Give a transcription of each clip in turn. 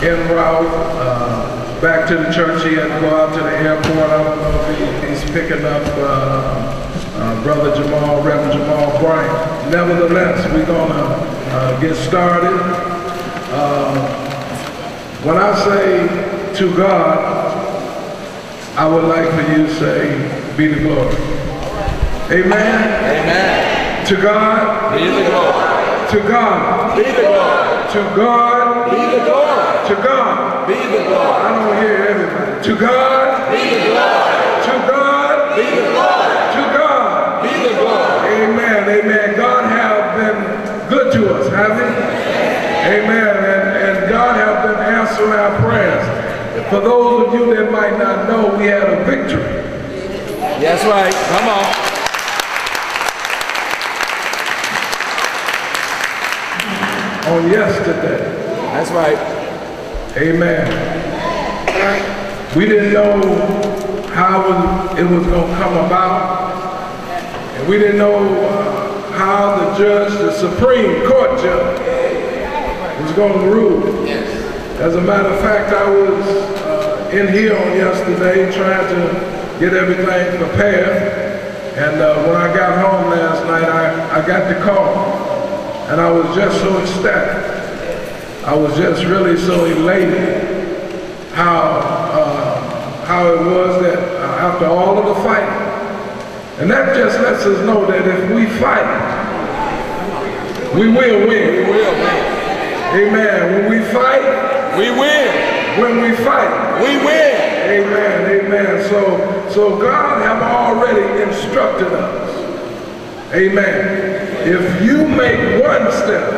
en route back to the church. He had to go out to the airport. I don't know if he's picking up Brother Jamal, Reverend Jamal Bryant. Nevertheless, we're gonna get started. When I say to God, I would like for you to say, be the glory. Amen? Amen. To God, be the glory. To God, be the glory. To God, be the glory. To God, be the glory. I don't hear everybody. To God, be the glory. To God, be the glory. To God, be the glory. Amen, amen. God have been good to us, have He? Amen. And God have been answering our prayers. For those of you that might not know, we had a victory. That's right. Come on. On yesterday. That's right. Amen. We didn't know how it was going to come about. And we didn't know how the judge, the Supreme Court judge, was going to rule. Yes. As a matter of fact, I was in here on yesterday trying to get everything prepared. And when I got home last night, I got the call. And I was just so ecstatic. I was just really so elated how it was that after all of the fighting, and that just lets us know that if we fight, we will win. We will win. Amen. When we fight, we win. When we fight, we win. Amen. Amen. So God have already instructed us. Amen. If you make one step,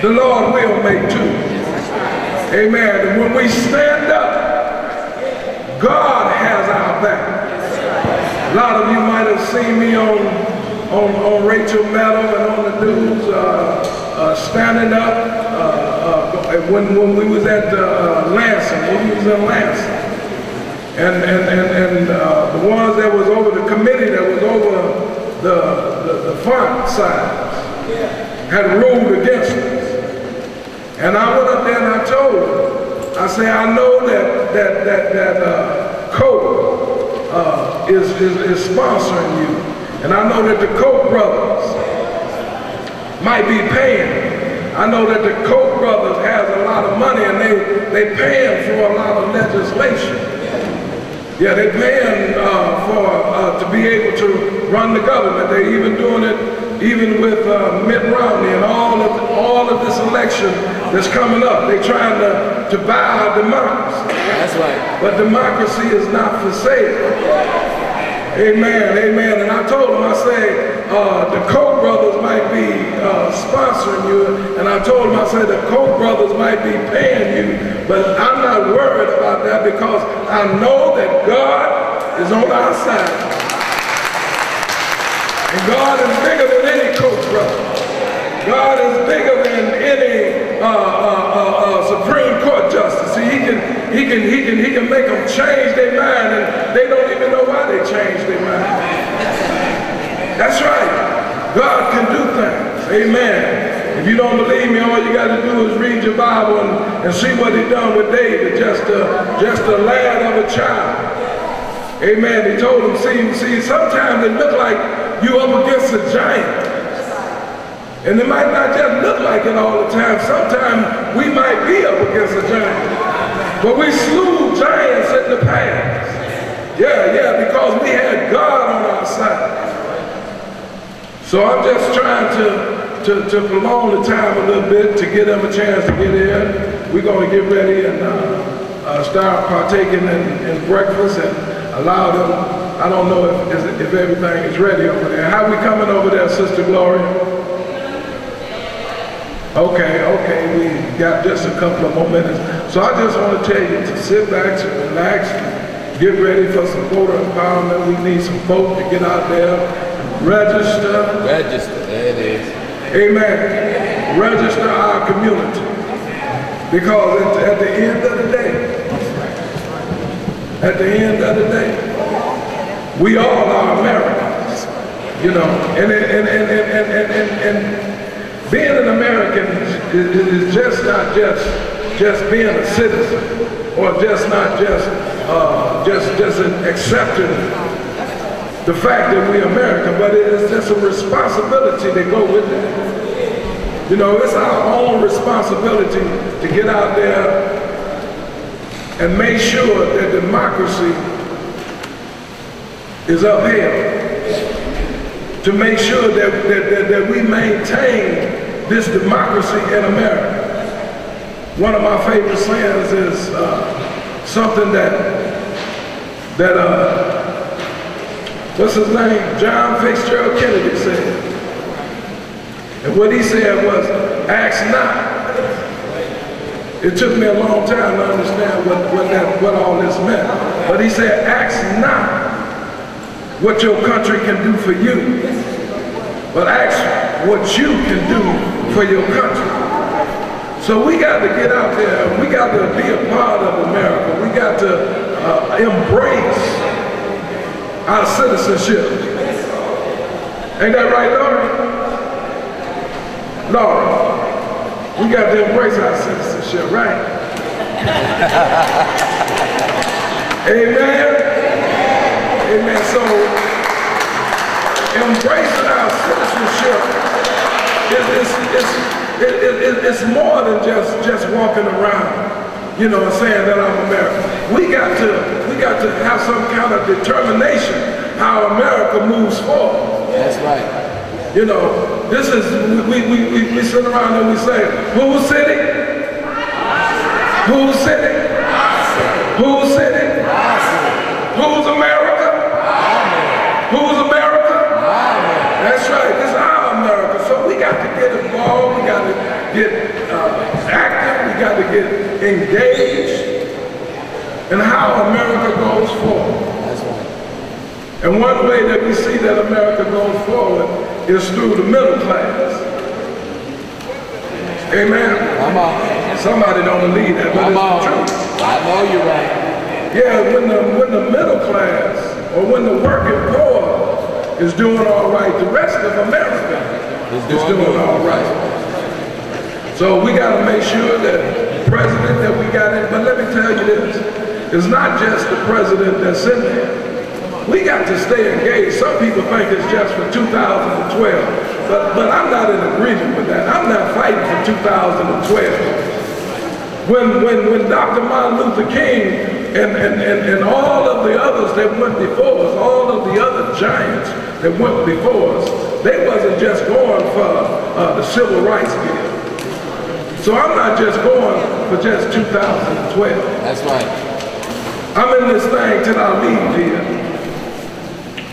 the Lord will make two. Amen. And when we stand up, God has our back. A lot of you might have seen me on Rachel Maddow and on the news standing up when we was at Lansing, when we was in Lansing. And the ones that was over the committee that was over the font size had ruled against us. And I went up there and I told them, I say, I know that Coke is sponsoring you. And I know that the Koch brothers might be paying. I know that the Koch brothers has a lot of money and they paying for a lot of legislation. Yeah, they're paying to be able to run the government. They're even doing it even with Mitt Romney and all of this election that's coming up. They're trying to buy our democracy. That's right. But democracy is not for sale. Amen, amen. And I told them, I said, the Koch brothers might be sponsoring you. And I told them, I said, the Koch brothers might be paying you. But I'm not worried about that because I know that God is on our side. And God is bigger than any Koch brother. God is bigger than any Supreme Court justice. See, he can make them change their mind, and they don't even know why they changed their mind. That's right. God can do things. Amen. If you don't believe me, all you got to do is read your Bible and see what he done with David, just a lad of a child. Amen. He told him, see, sometimes it look like you up against a giant. And it might not just look like it all the time. Sometimes we might be up against a giant. But we slew giants in the past. Yeah, because we had God on our side. So I'm just trying to prolong the time a little bit to give them a chance to get in. We're going to get ready and start partaking in breakfast and allow them. I don't know if everything is ready over there. How we coming over there, Sister Gloria? Okay, we got just a couple of more minutes. So I just want to tell you to sit back, to relax, get ready for some voter empowerment. We need some folk to get out there, register. Register, there it is. Amen. Register our community. Because at the end of the day, we all are Americans, you know, and being an American is just not just being a citizen, or just not just accepting the fact that we're American, but it is just a responsibility that go with it. You know, it's our own responsibility to get out there and make sure that democracy is upheld, to make sure that we maintain this democracy in America. One of my favorite sayings is something that what's his name? John Fitzgerald Kennedy said. And what he said was, ask not. It took me a long time to understand what all this meant. But he said, ask not what your country can do for you, but ask what you can do for your country. So we got to get out there, we got to be a part of America. We got to embrace our citizenship. Ain't that right, Laura? Laura, we got to embrace our citizenship, right? Amen? Amen. So, embracing our citizenship it's more than just walking around, you know, saying that I'm American. We got to have some kind of determination how America moves forward. That's right. You know, this is we sit around and we say, whose city? Whose city? Whose city? Who's America? Who's America? That's right. This is our America. So we got to get involved. We got to get active. We got to get engaged in how America goes forward. That's right. And one way that we see that America goes forward is through the middle class. Amen. Come on. Somebody don't believe that, but it's the truth. I know you're right. Yeah, when the middle class or when the working poor is doing all right, the rest of America is doing all right. So we got to make sure that the president that we got in, but let me tell you this, it's not just the president that's in there. We got to stay engaged. Some people think it's just for 2012, but I'm not in agreement with that. I'm not fighting for 2012. When Dr. Martin Luther King and all of the others that went before us, all of the other giants that went before us, they wasn't just going for the civil rights bill. So I'm not just going for just 2012. That's right. I'm in this thing till I leave here.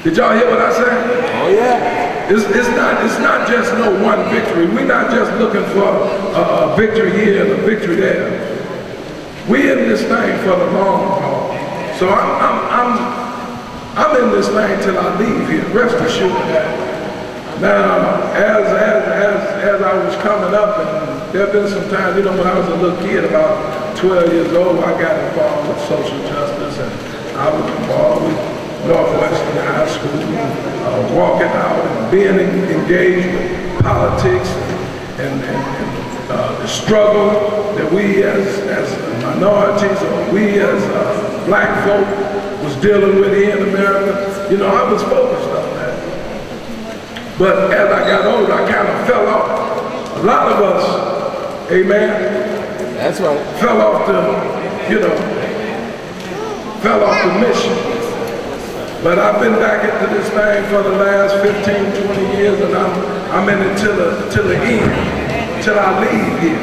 Did y'all hear what I said? Oh yeah. It's not just no one victory. We're not just looking for a victory here and a victory there. We're in this thing for the long haul. So I'm in this thing till I leave here. Rest assured that. Now, as I was coming up, and there have been some times, you know, when I was a little kid, about 12 years old, I got involved with social justice, and I was involved with Northwestern High School, walking out and being engaged with politics and the struggle that we as minorities or we as black folk was dealing with here in America. You know, I was focused on that. But as I got older, I kind of fell off. A lot of us, amen, that's right, fell off the mission. But I've been back into this thing for the last 15, 20 years, and I'm in it till the end, till I leave here.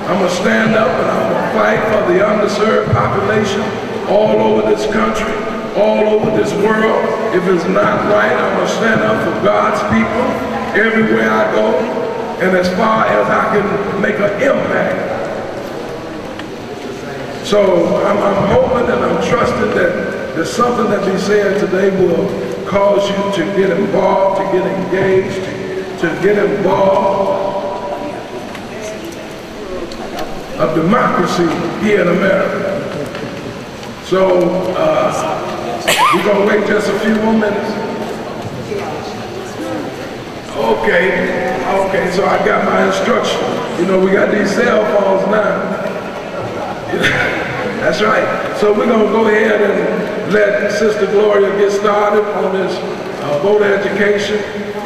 I'm gonna stand up and I'm gonna fight for the underserved population all over this country, all over this world. If it's not right, I'm gonna stand up for God's people everywhere I go, and as far as I can make an impact. So I'm hoping and I'm trusting that there's something that we said today will cause you to get involved, to get engaged, to get involved of democracy here in America. So we're gonna wait just a few more minutes. Okay, so I got my instructions. You know, we got these cell phones now. That's right. So we're going to go ahead and let Sister Gloria get started on this voter education,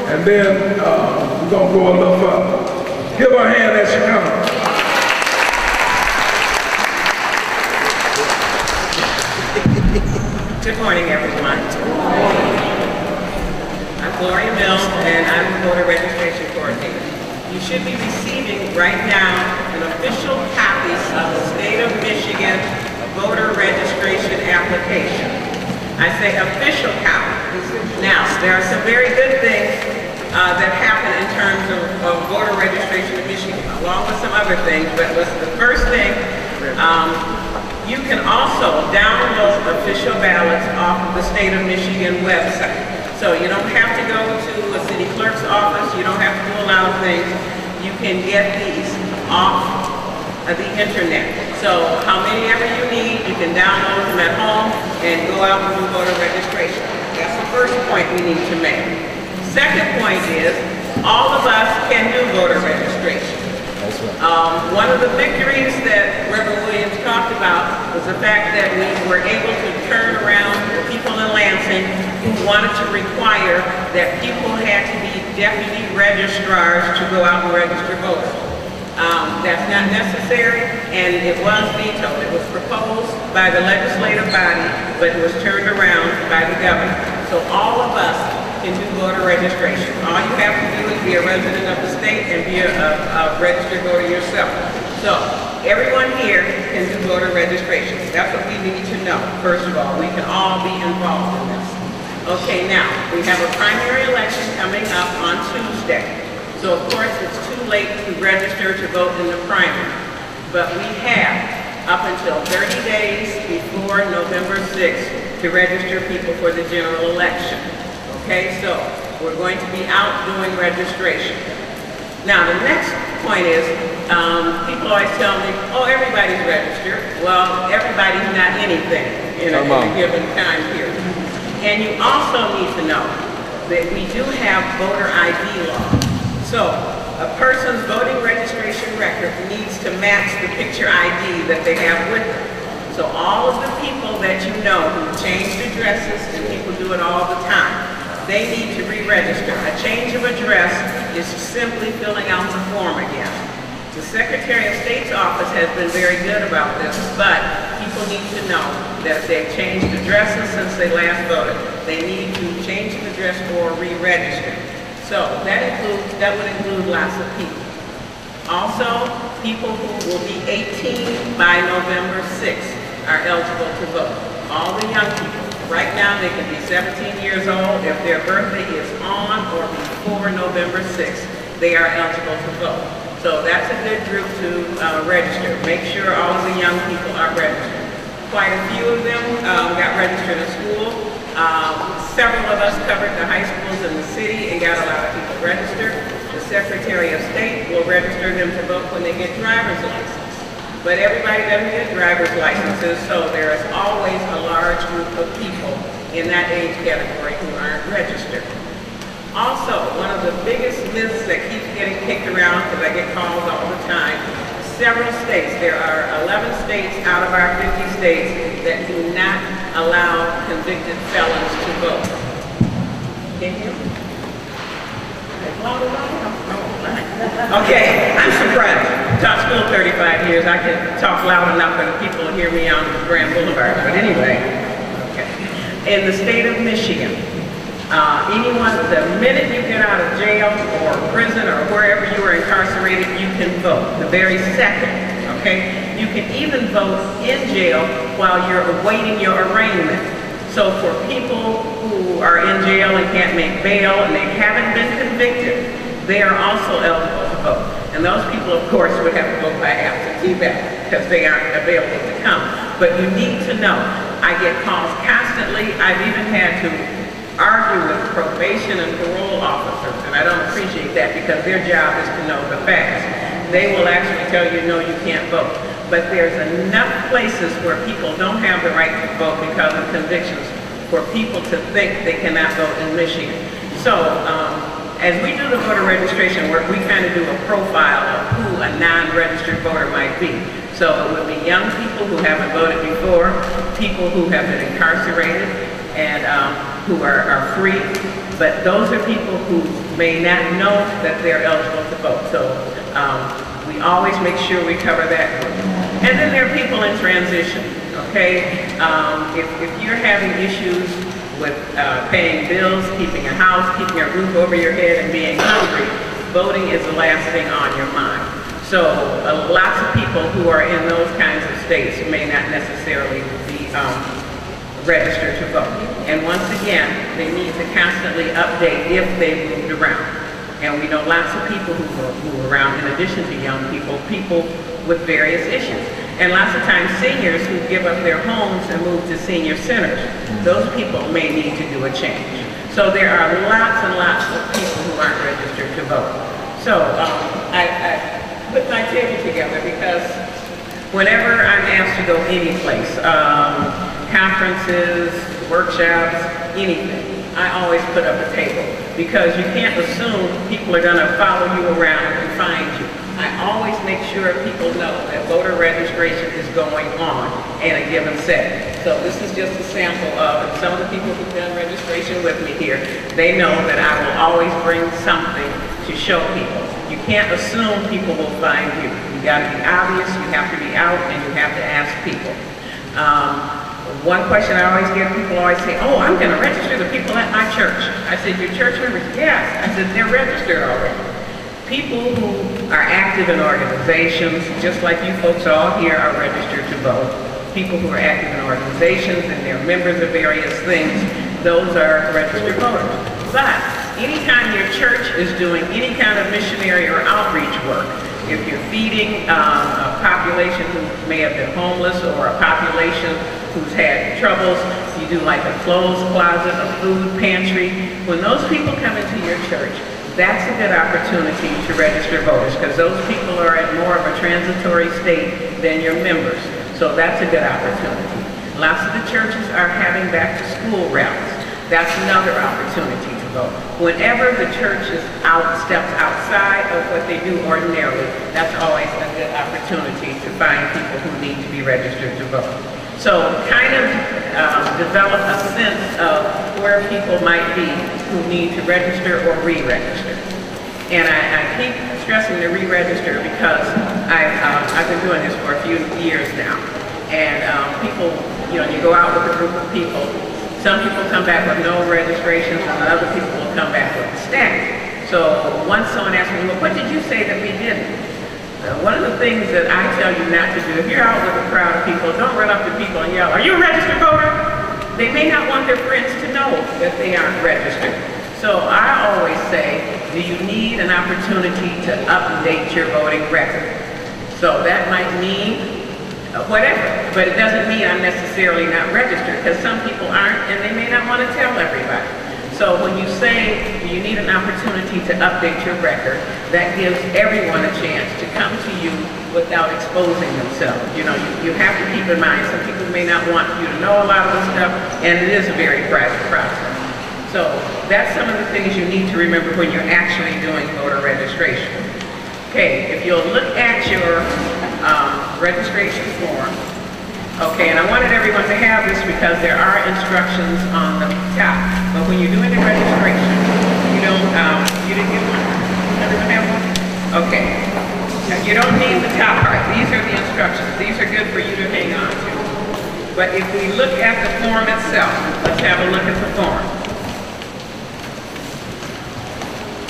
and then we're going to go a little further. Give her a hand as she comes. Good morning, everyone. I'm Gloria Mills, and I'm the voter registration coordinator. You should be receiving right now an official copy of the State of Michigan voter registration application. I say official copy. Now, there are some very good things that happen in terms of voter registration in Michigan, along with some other things, but what's the first thing, you can also download official ballots off of the State of Michigan website. So you don't have to go to a city clerk's office, you don't have to do a lot of things. You can get these off of the internet. So how many ever you need, you can download them at home and go out and do voter registration. That's the first point we need to make. Second point is, all of us can do voter registration. One of the victories that Reverend Williams talked about was the fact that we were able to turn around the people in Lansing who wanted to require that people had to be deputy registrars to go out and register voters. That's not necessary, and it was vetoed. It was proposed by the legislative body, but it was turned around by the governor. So all of us can do voter registration. All you have to do is be a resident of the state and be a registered voter yourself. So everyone here can do voter registration. That's what we need to know. First of all, we can all be involved in this. Okay, now, we have a primary election coming up on Tuesday. So of course, it's too late to register to vote in the primary. But we have up until 30 days before November 6th to register people for the general election. Okay, so we're going to be out doing registration. Now, the next point is, people always tell me, oh, everybody's registered. Well, everybody's not anything in a given time period. And you also need to know that we do have voter ID law. So a person's voting registration record needs to match the picture ID that they have with them. So all of the people that you know who changed addresses, and people do it all the time, they need to re-register. A change of address is simply filling out the form again. The Secretary of State's office has been very good about this, but people need to know that if they've changed addresses since they last voted, they need to change the address or re-register. So that would include lots of people. Also, people who will be 18 by November 6th are eligible to vote. All the young people. Right now, they can be 17 years old. If their birthday is on or before November 6th, they are eligible to vote. So that's a good group to register. Make sure all of the young people are registered. Quite a few of them got registered in school. Several of us covered the high schools in the city and got a lot of people registered. The Secretary of State will register them to vote when they get driver's license. But everybody doesn't get driver's licenses, so there is always a large group of people in that age category who aren't registered. Also, one of the biggest myths that keeps getting kicked around, because I get calls all the time, several states, there are 11 states out of our 50 states that do not allow convicted felons to vote. Can you hear me? Okay, I'm surprised. Taught school 35 years. I can talk loud enough and people will hear me on Grand Boulevard. But anyway, okay. In the state of Michigan, anyone, the minute you get out of jail or prison or wherever you are incarcerated, you can vote. The very second, okay? You can even vote in jail while you're awaiting your arraignment. So for people who are in jail and can't make bail and they haven't been convicted, they are also eligible to vote. And those people, of course, would have to vote by absentee ballot because they aren't available to come. But you need to know, I get calls constantly. I've even had to argue with probation and parole officers, and I don't appreciate that because their job is to know the facts. They will actually tell you, no, you can't vote. But there's enough places where people don't have the right to vote because of convictions for people to think they cannot vote in Michigan. So, as we do the voter registration work, we kind of do a profile of who a non-registered voter might be. So it would be young people who haven't voted before, people who have been incarcerated, and who are free. But those are people who may not know that they're eligible to vote. So we always make sure we cover that group. And then there are people in transition, okay? If you're having issues with paying bills, keeping a house, keeping a roof over your head, and being hungry, voting is the last thing on your mind. So lots of people who are in those kinds of states may not necessarily be registered to vote. And once again, they need to constantly update if they moved around. And we know lots of people who move around in addition to young people, people with various issues. And lots of times seniors who give up their homes and move to senior centers, those people may need to do a change. So there are lots and lots of people who aren't registered to vote. So I put my table together because whenever I'm asked to go any place, conferences, workshops, anything, I always put up a table because you can't assume people are going to follow you around and find you. I always make sure people know that voter registration is going on in a given setting. So this is just a sample of, and some of the people who've done registration with me here, they know that I will always bring something to show people. You can't assume people will find you. You got to be obvious, you have to be out, and you have to ask people. One question I always get, people always say, oh, I'm going to register the people at my church. I said, your church members? Yes. I said, they're registered already. People who are active in organizations, just like you folks all here are registered to vote. People who are active in organizations and they're members of various things, those are registered voters. But anytime your church is doing any kind of missionary or outreach work, if you're feeding a population who may have been homeless or a population who's had troubles, you do like a clothes closet, a food pantry, when those people come into your church, that's a good opportunity to register voters because those people are at more of a transitory state than your members. So that's a good opportunity. Lots of the churches are having back to school rallies. That's another opportunity to vote. Whenever the church is steps outside of what they do ordinarily, that's always a good opportunity to find people who need to be registered to vote. So kind of develop a sense of where people might be who need to register or re-register. And I keep stressing the re-register because I've been doing this for a few years now. And people, you go out with a group of people. Some people come back with no registrations and other people will come back with a stack. So once someone asked me, well, what did you say that we didn't? One of the things that I tell you not to do, if you're out with a crowd of people, don't run up to people and yell, are you a registered voter? They may not want their friends to know that they aren't registered. So I always say, do you need an opportunity to update your voting record? So that might mean whatever, but it doesn't mean I'm necessarily not registered because some people aren't and they may not want to tell everybody. So when you say you need an opportunity to update your record, that gives everyone a chance to come to you without exposing themselves. You have to keep in mind, some people may not want you to know a lot of this stuff, and it is a very private process. So that's some of the things you need to remember when you're actually doing voter registration. Okay, if you'll look at your registration form, okay, and I wanted everyone to have this because there are instructions on the top. But when you're doing the registration, you didn't get one? Everyone have one? Okay. Now, you don't need the top part. These are the instructions. These are good for you to hang on to. But if we look at the form itself, let's have a look at the form.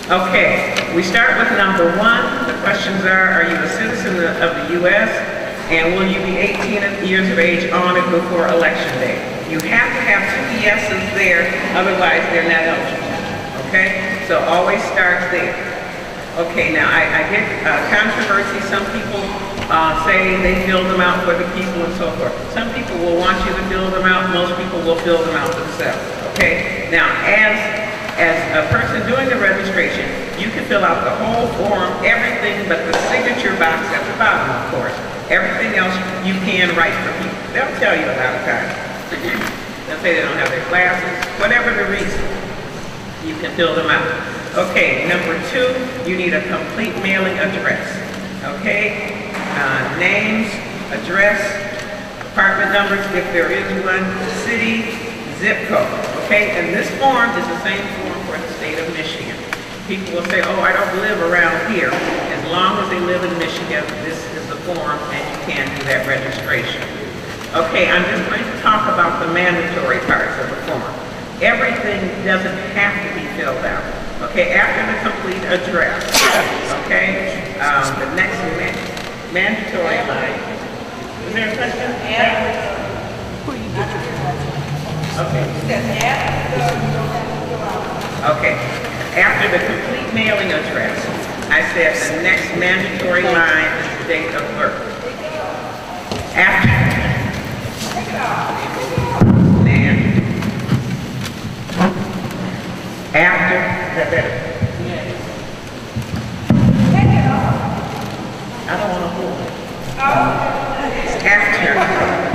Okay, we start with number 1. The questions are you a citizen of the U.S.? And will you be 18 years of age on and before election day? You have to have 2 yeses there, otherwise they're not eligible. Okay? So always start there. Okay, now I get controversy. Some people say they fill them out for the people and so forth. Some people will want you to fill them out. Most people will fill them out themselves. Okay? Now, as a person doing the registration, you can fill out the whole form, everything but the signature box at the bottom, of course. Everything else you can write for people. They'll tell you a lot of times. They'll say they don't have their glasses, whatever the reason. You can fill them out. Okay, number 2, you need a complete mailing address. Okay, names, address, apartment numbers if there is one, city, zip code. Okay, and this form is the same form for the state of Michigan. People will say, oh, I don't live around here. As long as they live in Michigan, this is the form and you can do that registration. Okay, I'm just going to talk about the mandatory parts of the form. Everything doesn't have to be filled out. Okay, after the complete address, okay, the next mandatory line. Is there a question? Okay. Okay, after the complete mailing address, I said the next mandatory line is the date of birth. After is that better? I don't want to hold it.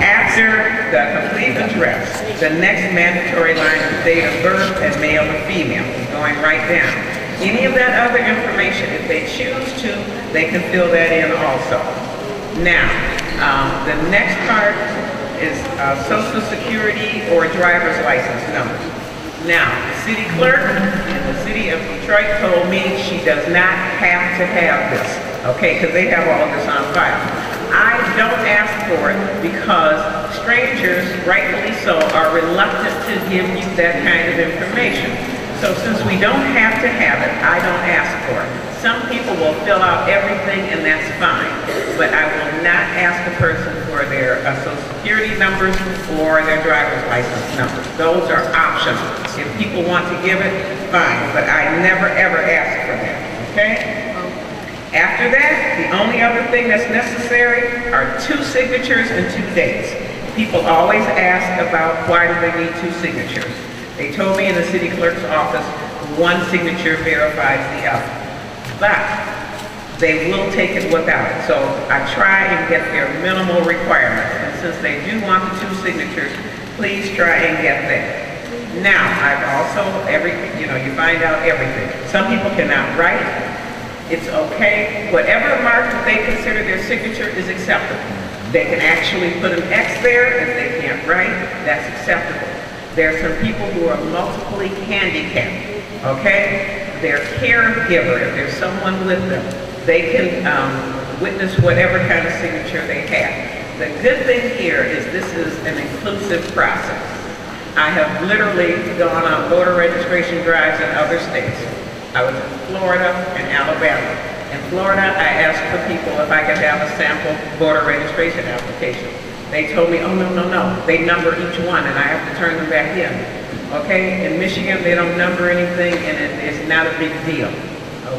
After the complete address, the next mandatory line is date of birth and male or female, going right down. Any of that other information, if they choose to, they can fill that in also. Now, the next part is Social Security or driver's license number. Now, the city clerk in the city of Detroit told me she does not have to have this, okay, because they have all of this on file. I don't ask for it because strangers, rightfully so, are reluctant to give you that kind of information. So since we don't have to have it, I don't ask for it. Some people will fill out everything and that's fine, but I will not ask a person for their Social Security numbers or their driver's license numbers. Those are optional. If people want to give it, fine, but I never ever ask for that, okay? After that, the only other thing that's necessary are 2 signatures and 2 dates. People always ask about why do they need 2 signatures. They told me in the city clerk's office, 1 signature verifies the other. But they will take it without it. So I try and get their minimal requirements. And since they do want the 2 signatures, please try and get that. Now, I've also, you find out everything. Some people cannot write. It's okay. Whatever mark that they consider their signature is acceptable. They can actually put an X there if they can't write. That's acceptable. There are some people who are multiply handicapped, okay? They're caregiver, if there's someone with them, they can witness whatever kind of signature they have. The good thing here is this is an inclusive process. I have literally gone on voter registration drives in other states. I was in Florida and Alabama. In Florida, I asked for people if I could have a sample voter registration application. They told me, oh, no. They number each one and I have to turn them back in. Okay? In Michigan, they don't number anything and it's not a big deal.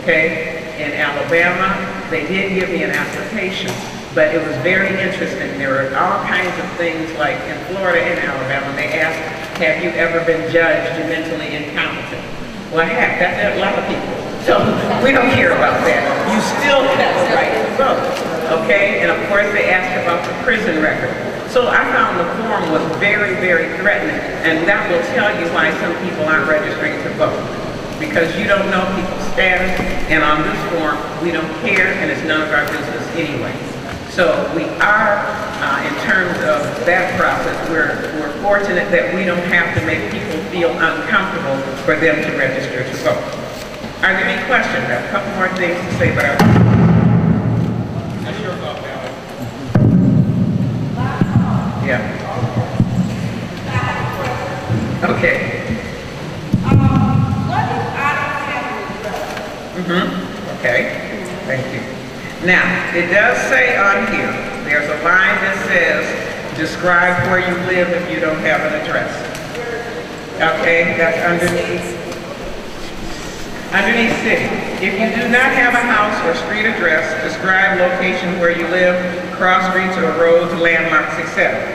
Okay? In Alabama, they did give me an application, but it was very interesting. There were all kinds of things like in Florida and Alabama, they asked, have you ever been judged mentally incompetent? Well, heck, that's a lot of people. So we don't care about that. You still have the right to vote, okay? And of course, they asked about the prison record. So I found the form was very, very threatening, and that will tell you why some people aren't registering to vote. Because you don't know people's status, and on this form, we don't care, and it's none of our business anyway. So we are, in terms of that process, we're fortunate that we don't have to make people feel uncomfortable for them to register to vote. Are there any questions? I have a couple more things to say, but that's your thought, Alex. Yeah. Okay. Okay. Thank you. Now, it does say on here, there's a line that says, describe where you live if you don't have an address. Okay, that's underneath city. If you do not have a house or street address, describe location where you live, cross streets or roads, landmarks, etc.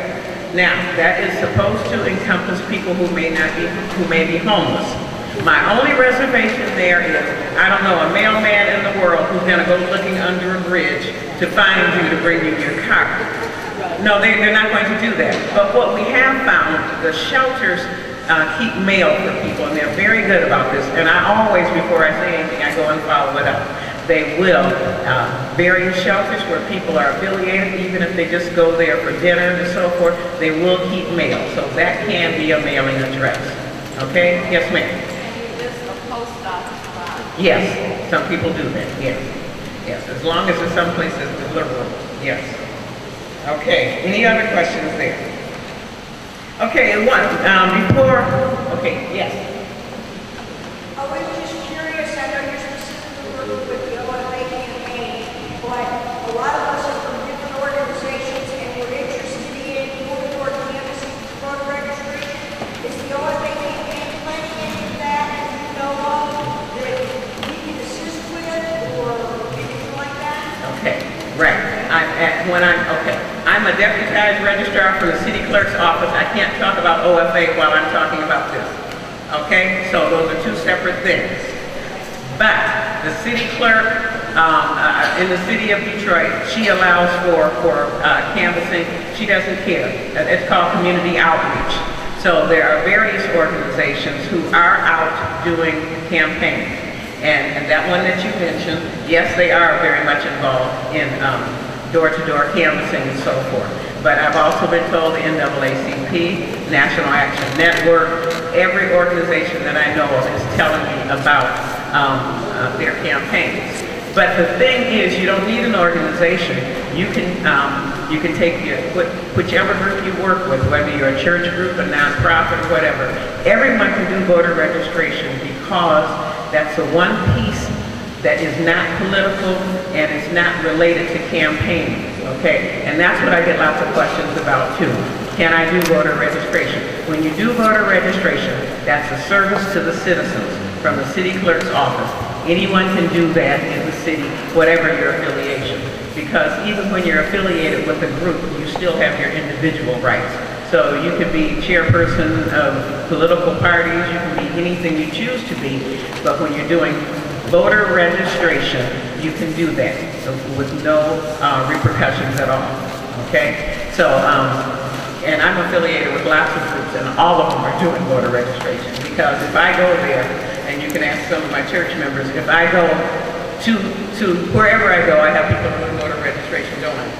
Now, that is supposed to encompass people who may be homeless. My only reservation there is, I don't know, a mailman in the world who's going to go looking under a bridge to find you to bring you your car. No, they're not going to do that. But what we have found, the shelters keep mail for people, and they're very good about this. And I always, before I say anything, I go and follow it up. They will. Various shelters where people are affiliated, even if they just go there for dinner and so forth, they will keep mail. So that can be a mailing address. Okay? Yes, ma'am. Can you list a post office box? Yes. Some people do that. Yes. Yes. As long as it's someplace that's deliverable. Yes. Okay. Any other questions there? Okay. And one before. Okay. Yes. I was just curious, I know you're specifically working with the OFA campaign, but a lot of us are from different organizations and we're interested in moving toward canvassing for voter registration. Is the OFA campaign planning any of that you know of that we can assist with or anything like that? Okay. Right. I'm a deputized registrar for the city clerk's office. I can't talk about OFA while I'm talking about this. Okay, so those are two separate things. But the city clerk in the city of Detroit, she allows for canvassing. She doesn't care. It's called community outreach. So there are various organizations who are out doing campaigns. And that one that you mentioned, yes, they are very much involved in door-to-door canvassing and so forth. But I've also been told the NAACP, National Action Network, every organization that I know of is telling me about their campaigns. But the thing is, you don't need an organization. You can take whichever group you work with, whether you're a church group, a nonprofit, whatever. Everyone can do voter registration because that's the one piece that is not political and it's not related to campaigning, okay? And that's what I get lots of questions about too. Can I do voter registration? When you do voter registration, that's a service to the citizens from the city clerk's office. Anyone can do that in the city, whatever your affiliation. Because even when you're affiliated with a group, you still have your individual rights. So you can be chairperson of political parties, you can be anything you choose to be, but when you're doing voter registration, you can do that with no repercussions at all, okay? So, and I'm affiliated with lots of groups and all of them are doing voter registration because if I go there, and you can ask some of my church members, if I go to wherever I go, I have people doing voter registration, don't I?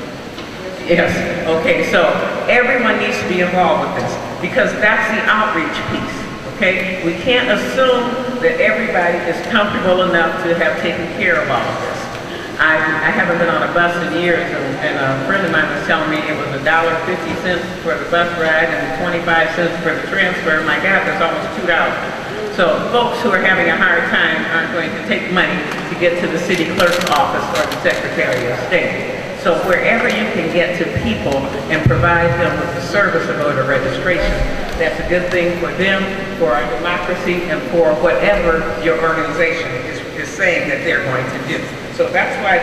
Yes, okay, so everyone needs to be involved with this because that's the outreach piece, okay? We can't assume that everybody is comfortable enough to have taken care of all of this. I haven't been on a bus in years, and a friend of mine was telling me it was $1.50 for the bus ride and 25 cents for the transfer. My God, that's almost $2. So folks who are having a hard time aren't going to take money to get to the city clerk's office or the Secretary of State. So wherever you can get to people and provide them with the service of voter registration, that's a good thing for them, for our democracy, and for whatever your organization is saying that they're going to do. So that's why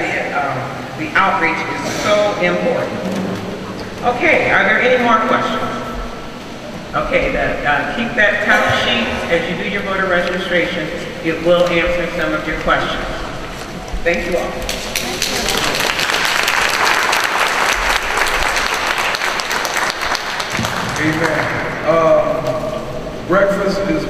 the outreach is so important. Okay, are there any more questions? Okay, keep that top sheet as you do your voter registration. It will answer some of your questions. Thank you all. Amen. Breakfast is